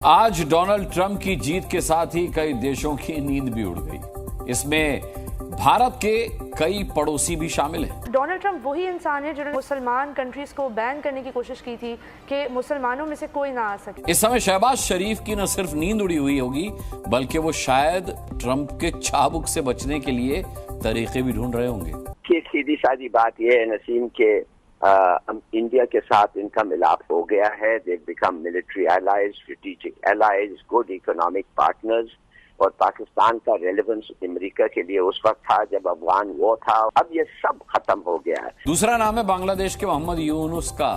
आज Donald Trump की जीत के साथ ही कई देशों की नींद भी उड़ गई। इसमें भारत के कई पड़ोसी भी शामिल हैं। डोनाल्ड ट्रंप वही इंसान है जिन्होंने मुसलमान कंट्रीज को बैन करने की कोशिश की थी कि मुसलमानों में से कोई ना आ सके। इस समय शहबाज शरीफ की न सिर्फ नींद उड़ी हुई होगी, बल्कि वो शायद ट्रंप के चाबुक से बचने के लिए तरीके भी ढूंढ रहे होंगे। कि सीधी सादी बात यह है नसीम के इंडिया के साथ इनका मिलाप हो गया है। They become military allies, strategic allies, good economic partners. और पाकिस्तान का रेलेवेंस अमेरिका के लिए उस वक्त था जब अफगान वॉर था। अब ये सब खत्म हो गया है। दूसरा नाम है बांग्लादेश के मोहम्मद यूनुस का।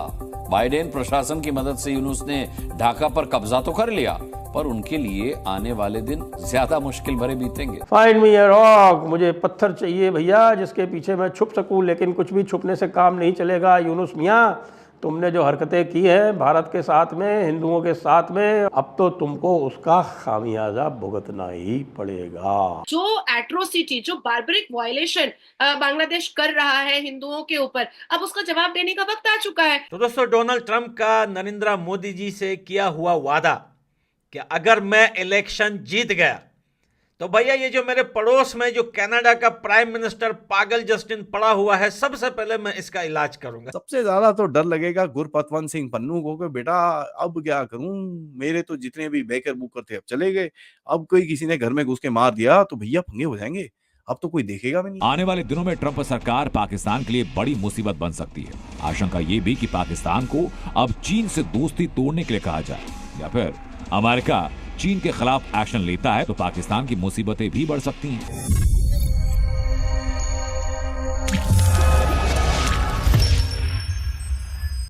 बाइडेन प्रशासन की मदद से यूनुस ने ढाका पर कब्जा तो कर लिया, पर उनके लिए आने वाले दिन ज्यादा मुश्किल भरे बीतेंगे। फाइंड मी अ रॉक, मुझे पत्थर चाहिए भैया जिसके पीछे मैं छुप सकूं, लेकिन कुछ भी छुपने से काम नहीं चलेगा। यूनुस मियां, तुमने जो हरकतें की है भारत के साथ में, हिंदुओं के साथ में, अब तो तुमको उसका खामियाजा भुगतना ही पड़ेगा। जो एट्रोसिटी, जो बार्बरिक वायलेशन बांग्लादेश कर रहा है हिंदुओं के ऊपर, अब उसका जवाब देने का वक्त आ चुका है। तो दोस्तों, डोनाल्ड ट्रंप का नरेंद्र मोदी जी से किया हुआ वादा कि अगर मैं इलेक्शन जीत गया तो भैया ये जो मेरे पड़ोस में जो कनाडा का प्राइम मिनिस्टर पागल जस्टिन पड़ा हुआ है, सबसे पहले मैं इसका इलाज करूंगा। सबसे ज्यादा तो डर लगेगा गुरपतवंत सिंह पन्नू को कि बेटा अब क्या करूं, मेरे तो जितने भी बेकर बुकर थे अब चले गए, अब कोई किसी ने घर में घुस के मार दिया तो भैया पंगे हो जाएंगे, अब तो कोई देखेगा भी नहीं। आने वाले दिनों में ट्रंप सरकार पाकिस्तान के लिए बड़ी मुसीबत बन सकती है। आशंका ये भी कि पाकिस्तान को अब चीन से दोस्ती तोड़ने के लिए कहा जाए, या फिर अमेरिका चीन के खिलाफ एक्शन लेता है तो पाकिस्तान की मुसीबतें भी बढ़ सकती हैं।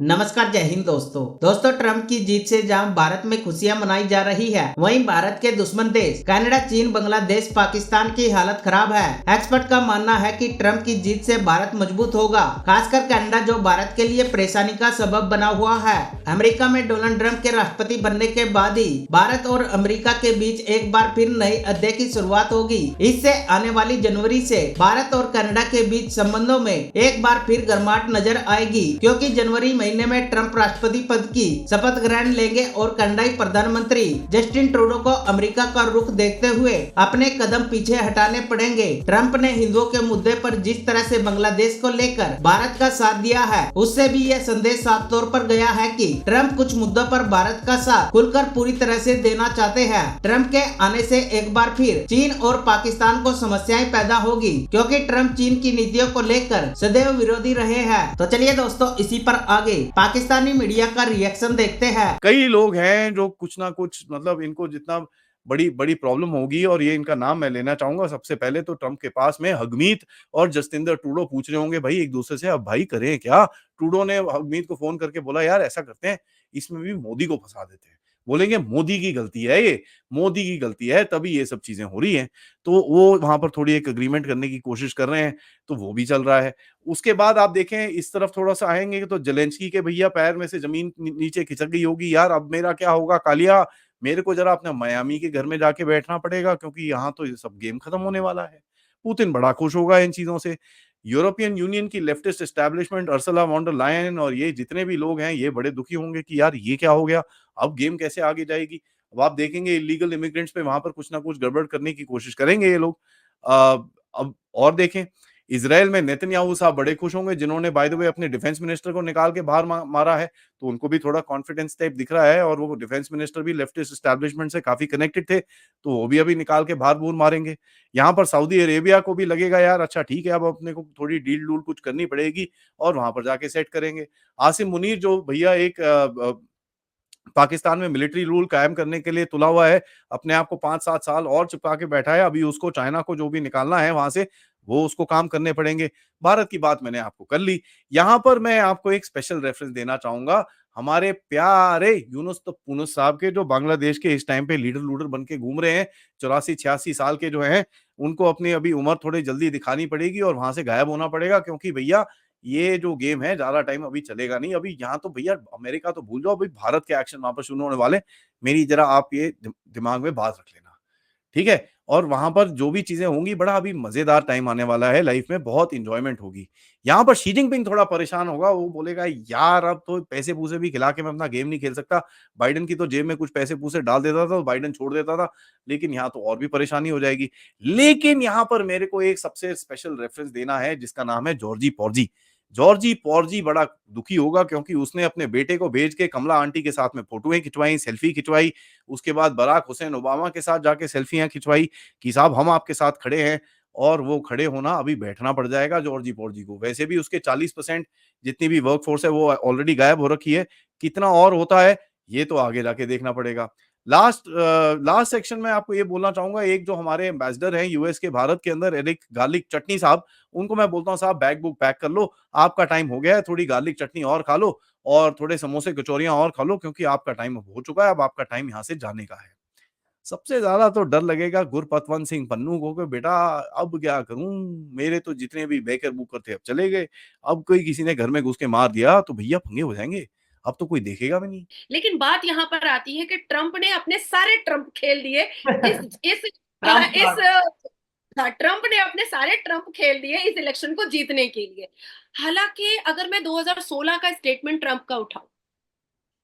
नमस्कार, जय हिंद दोस्तों ट्रंप की जीत से जहां भारत में खुशियां मनाई जा रही है, वहीं भारत के दुश्मन देश कनाडा, चीन, बांग्लादेश, पाकिस्तान की हालत खराब है। एक्सपर्ट का मानना है कि ट्रंप की जीत से भारत मजबूत होगा, खासकर कनाडा जो भारत के लिए परेशानी का सबब बना हुआ है। अमेरिका में डोनाल्ड ट्रंप के राष्ट्रपति बनने के बाद ही भारत और अमेरिका के बीच एक बार फिर नए अध्याय की शुरुआत होगी। इससे आने वाली जनवरी से भारत और कनाडा के बीच संबंधों में एक बार फिर गर्माहट नजर आएगी, क्योंकि जनवरी महीने में ट्रंप राष्ट्रपति पद की शपथ ग्रहण लेंगे और कनाडाई प्रधानमंत्री जस्टिन ट्रूडो को अमेरिका का रुख देखते हुए अपने कदम पीछे हटाने पड़ेंगे। ट्रंप ने हिंदुओं के मुद्दे पर जिस तरह से बांग्लादेश को लेकर भारत का साथ दिया है, उससे भी यह संदेश साफ तौर पर गया है कि ट्रंप कुछ मुद्दों पर भारत का साथ खुलकर पूरी तरह से देना चाहते हैं। ट्रंप के आने से एक बार फिर चीन और पाकिस्तान को समस्याएं पैदा होगी, क्योंकि ट्रंप चीन की नीतियों को लेकर सदैव विरोधी रहे हैं। तो चलिए दोस्तों, इसी पर आगे पाकिस्तानी मीडिया का रिएक्शन देखते हैं। कई लोग हैं जो कुछ ना कुछ, मतलब इनको जितना बड़ी बड़ी प्रॉब्लम होगी, और ये इनका नाम मैं लेना चाहूंगा। सबसे पहले तो ट्रंप के पास में हगमीत और जस्टिन ट्रूडो पूछ रहे होंगे भाई एक दूसरे से, अब भाई करें क्या। ट्रूडो ने हगमीत को फोन करके बोला यार ऐसा करते हैं, इसमें भी मोदी को फंसा देते हैं। बोलेंगे मोदी की गलती है, ये मोदी की गलती है, तभी ये सब चीजें हो रही हैं। तो वो वहां पर थोड़ी एक अग्रीमेंट करने की कोशिश कर रहे हैं, तो वो भी चल रहा है। उसके बाद आप देखें इस तरफ थोड़ा सा आएंगे तो जेलेंस्की के भैया पैर में से जमीन नीचे खिसक गई होगी, यार अब मेरा क्या होगा कालिया, मेरे को जरा अपने मियामी के घर में जाके बैठना पड़ेगा, क्योंकि यहाँ तो ये सब गेम खत्म होने वाला है। पुतिन बड़ा खुश होगा इन चीजों से। यूरोपियन यूनियन की leftist establishment, Ursula von der Leyen और ये जितने भी लोग हैं, ये बड़े दुखी होंगे कि यार ये क्या हो गया, अब गेम कैसे आगे जाएगी। अब आप देखेंगे इलीगल इमिग्रेंट्स पे वहां पर कुछ ना कुछ गड़बड़ करने की कोशिश करेंगे ये लोग। अब और देखें, इजराइल में नेतन्याहू साहब बड़े खुश होंगे, जिन्होंने बाय द वे अपने डिफेंस मिनिस्टर को निकाल के बाहर मारा है, तो उनको भी थोड़ा कॉन्फिडेंस टाइप दिख रहा है। और वो डिफेंस मिनिस्टर भी लेफ्टिस्ट एस्टैब्लिशमेंट से काफी कनेक्टेड थे, तो वो भी अभी निकाल के बाहर बूर मारेंगे। यहाँ पर सऊदी अरेबिया को भी लगेगा यार अच्छा ठीक है, अब अपने को थोड़ी डील डूल कुछ करनी पड़ेगी, और वहां पर जाके सेट करेंगे। आसिम मुनीर जो भैया एक पाकिस्तान में मिलिट्री रूल कायम करने के लिए तुला हुआ है, अपने आप को 5-7 साल और चिपका के बैठा है। अभी उसको चाइना को जो भी निकालना है वहां से, वो उसको काम करने पड़ेंगे। भारत की बात मैंने आपको कर ली। यहां पर मैं आपको एक स्पेशल रेफरेंस देना चाहूंगा हमारे प्यारे यूनुस पुनुस साहब के, जो बांग्लादेश के इस टाइम पे लीडर लूडर बन के घूम रहे हैं। 84-86 साल के जो हैं, उनको अपनी अभी उम्र थोड़ी जल्दी दिखानी पड़ेगी और वहां से गायब होना पड़ेगा, क्योंकि भैया ये जो गेम है ज्यादा टाइम अभी चलेगा नहीं। अभी यहाँ तो भैया अमेरिका तो भूल जाओ, अभी भारत के एक्शन वहां पर शुरू होने वाले। मेरी जरा आप ये दिमाग में बात रख लेना, ठीक है। और वहां पर जो भी चीजें होंगी बड़ा अभी मजेदार टाइम आने वाला है, लाइफ में बहुत इंजॉयमेंट होगी। यहाँ पर शी जिनपिंग थोड़ा परेशान होगा, वो बोलेगा यार अब तो पैसे पूसे भी खिला के मैं अपना गेम नहीं खेल सकता। बाइडेन की तो जेब में कुछ पैसे पूसे डाल देता था तो बाइडेन छोड़ देता था, लेकिन यहाँ तो और भी परेशानी हो जाएगी। लेकिन यहाँ पर मेरे को एक सबसे स्पेशल रेफरेंस देना है जिसका नाम है जॉर्जी पॉर्जी। जॉर्जी पॉर्जी बड़ा दुखी होगा क्योंकि उसने अपने बेटे को भेज के कमला आंटी के साथ में फोटोएं खिंचवाई, सेल्फी खिंचवाई, उसके बाद बराक हुसैन ओबामा के साथ जाके सेल्फियां खिंचवाई कि साहब हम आपके साथ खड़े हैं। और वो खड़े होना अभी बैठना पड़ जाएगा जॉर्जी पॉर्जी को। वैसे भी उसके 40% जितनी भी वर्क फोर्स है वो ऑलरेडी गायब हो रखी है, कितना और होता है ये तो आगे जाके देखना पड़ेगा। लास्ट सेक्शन में आपको ये बोलना चाहूंगा, एक जो हमारे एम्बेसडर हैं यूएस के भारत के अंदर, एरिक गार्लिक चटनी साहब, उनको मैं बोलता हूँ साहब बैग बुक पैक कर लो, आपका टाइम हो गया है, थोड़ी गार्लिक चटनी और खा लो और थोड़े समोसे कचौरियां और खा लो क्योंकि आपका टाइम अब हो चुका है, अब आपका टाइम यहाँ से जाने का है। सबसे ज्यादा तो डर लगेगा गुरपतवंत सिंह पन्नू को कि बेटा अब क्या करूं, मेरे तो जितने भी बेकर बुकर थे अब चले गए, अब कोई किसी ने घर में घुस के मार दिया तो भैया पंगे हो जाएंगे, अब तो कोई देखेगा भी नहीं। लेकिन बात यहाँ पर आती है कि ट्रंप ने अपने सारे ट्रंप खेल दिए इस ट्रंप ने अपने सारे ट्रंप खेल दिए इस इलेक्शन को जीतने के लिए। हालांकि अगर मैं 2016 का स्टेटमेंट ट्रंप का उठाऊं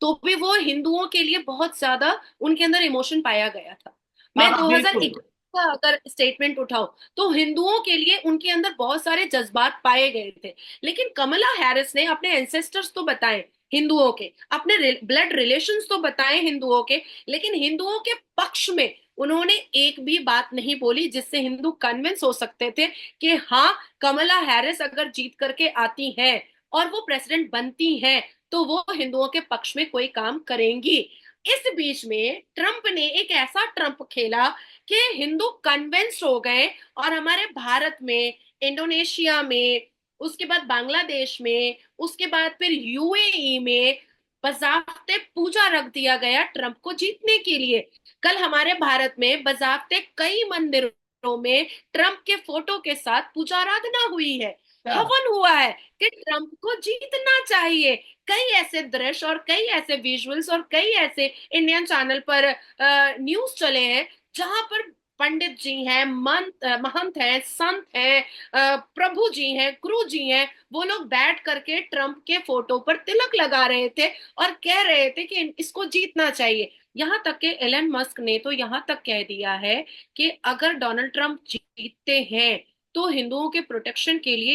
तो भी वो हिंदुओं के लिए बहुत ज्यादा उनके अंदर इमोशन पाया गया था। मैं 2021 का अगर स्टेटमेंट उठाऊं तो हिंदुओं के लिए उनके अंदर बहुत सारे जज्बात पाए गए थे। लेकिन कमला हैरिस ने अपने एंसेस्टर्स तो बताए हिंदुओं के, अपने ब्लड रिलेशंस तो बताए हिंदुओं के, लेकिन हिंदुओं के पक्ष में उन्होंने एक भी बात नहीं बोली जिससे हिंदू कन्विंस हो सकते थे कि हाँ कमला हैरिस अगर जीत करके आती हैं और वो प्रेसिडेंट बनती हैं तो वो हिंदुओं के पक्ष में कोई काम करेंगी। इस बीच में ट्रंप ने एक ऐसा ट्रंप खेला कि हिंदू कन्विंस हो गए और हमारे भारत में, इंडोनेशिया में, उसके बाद बांग्लादेश में, उसके बाद फिर यूएई में बजाफ्ते पूजा रख दिया गया ट्रंप को जीतने के लिए। कल हमारे भारत में बजाफ्ते कई मंदिरों में ट्रंप के फोटो के साथ पूजा आराधना हुई है, हवन हुआ है कि ट्रंप को जीतना चाहिए। कई ऐसे दृश्य और कई ऐसे विजुअल्स और कई ऐसे इंडियन चैनल पर न्यूज चले हैं जहां पर पंडित जी हैं, महंत हैं, संत हैं, प्रभु जी हैं, गुरु जी हैं, वो लोग बैठ करके ट्रंप के फोटो पर तिलक लगा रहे थे और कह रहे थे कि इसको जीतना चाहिए। यहाँ तक के एलन मस्क ने तो यहाँ तक कह दिया है कि अगर डोनाल्ड ट्रंप जीतते हैं तो हिंदुओं के प्रोटेक्शन के लिए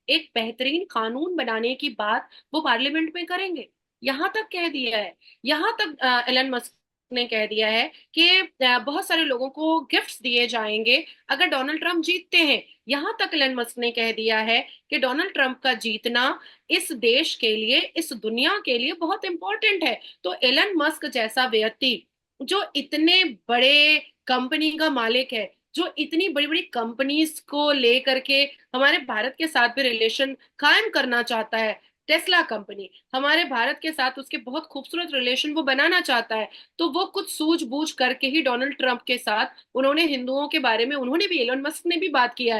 एक बेहतरीन कानून बनाने की बात वो पार्लियामेंट में करेंगे। यहाँ तक कह दिया है। यहाँ तक एलन मस्क ने कह दिया है कि बहुत सारे लोगों को गिफ्ट्स दिए जाएंगे अगर डोनाल्ड ट्रंप जीतते हैं। यहाँ तक एलन मस्क ने कह दिया है कि डोनाल्ड ट्रंप का जीतना इस देश के लिए, इस दुनिया के लिए बहुत इंपॉर्टेंट है। तो एलन मस्क जैसा व्यक्ति जो इतने बड़े कंपनी का मालिक है, जो इतनी बड़ी बड़ी कंपनीज को लेकर के हमारे भारत के साथ भी रिलेशन कायम करना चाहता है, टेस्ला कंपनी हमारे भारत के साथ उसके बहुत खूबसूरत रिलेशन वो बनाना चाहता है, तो वो कुछ सूझबूझ करके ही डोनाल्ड ट्रंप के साथ उन्होंने हिंदुओं के बारे में, उन्होंने भी, एलन मस्क ने भी बात किया है